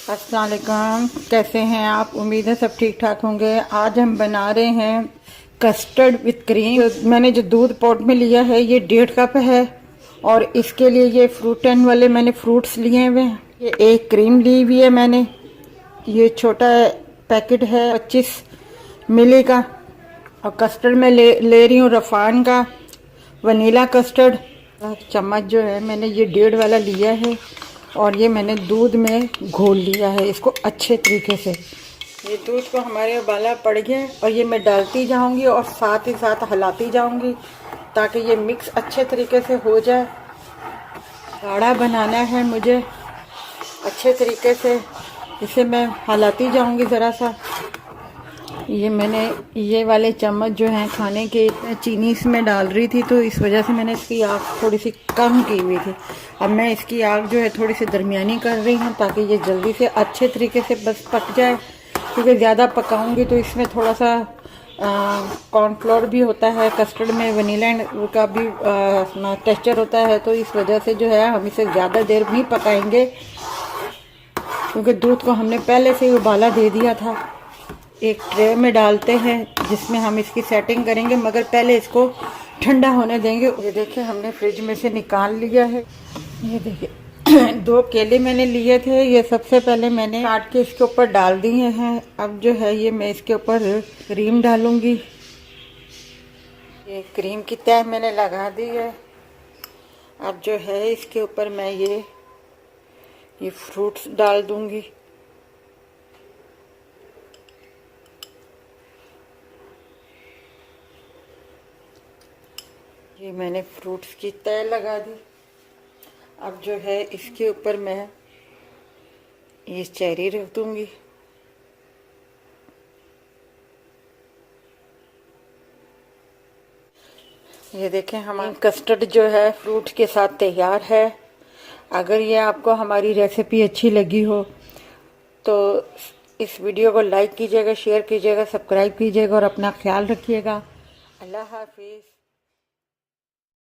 अस्सलाम वालेकुम, कैसे हैं आप? उम्मीद है सब ठीक ठाक होंगे। आज हम बना रहे हैं कस्टर्ड विद क्रीम। मैंने जो दूध पॉट में लिया है ये 1.5 कप है और इसके लिए ये फ्रूटन वाले मैंने फ्रूट्स लिए हुए हैं। ये एक क्रीम ली हुई है मैंने, ये छोटा पैकेट है 25 मिली का। और कस्टर्ड में ले रही हूँ रफ़ान का वनीला कस्टर्ड। चम्मच जो है मैंने ये 1.5 वाला लिया है और ये मैंने दूध में घोल लिया है इसको अच्छे तरीके से। ये दूध को हमारे उबाला पड़ गया और ये मैं डालती जाऊंगी और साथ ही साथ हिलाती जाऊंगी ताकि ये मिक्स अच्छे तरीके से हो जाए। गाढ़ा बनाना है मुझे अच्छे तरीके से, इसे मैं हिलाती जाऊंगी ज़रा सा। ये मैंने ये वाले चम्मच जो हैं खाने के चीनी इसमें डाल रही थी तो इस वजह से मैंने इसकी आग थोड़ी सी कम की हुई थी। अब मैं इसकी आग जो है थोड़ी सी दरमियानी कर रही हूँ ताकि ये जल्दी से अच्छे तरीके से बस पक जाए, क्योंकि ज़्यादा पकाऊंगी तो इसमें थोड़ा सा कॉर्नफ्लोर भी होता है, कस्टर्ड में वनीला का भी टेक्सचर होता है, तो इस वजह से जो है हम इसे ज़्यादा देर नहीं पकाएंगे क्योंकि दूध को हमने पहले से ही उबाला दे दिया था। एक ट्रे में डालते हैं जिसमें हम इसकी सेटिंग करेंगे, मगर पहले इसको ठंडा होने देंगे। ये देखिए हमने फ्रिज में से निकाल लिया है। ये देखिए 2 केले मैंने लिए थे, ये सबसे पहले मैंने काट के इसके ऊपर डाल दिए हैं। अब जो है ये मैं इसके ऊपर क्रीम डालूंगी। ये क्रीम की तह मैंने लगा दी है। अब जो है इसके ऊपर मैं ये फ्रूट्स डाल दूंगी। ये मैंने फ्रूट्स की तह लगा दी। अब जो है इसके ऊपर मैं ये चेरी रख दूंगी। ये देखें हमारा कस्टर्ड जो है फ्रूट के साथ तैयार है। अगर ये आपको हमारी रेसिपी अच्छी लगी हो तो इस वीडियो को लाइक कीजिएगा, शेयर कीजिएगा, सब्सक्राइब कीजिएगा और अपना ख्याल रखिएगा। अल्लाह हाफिज़।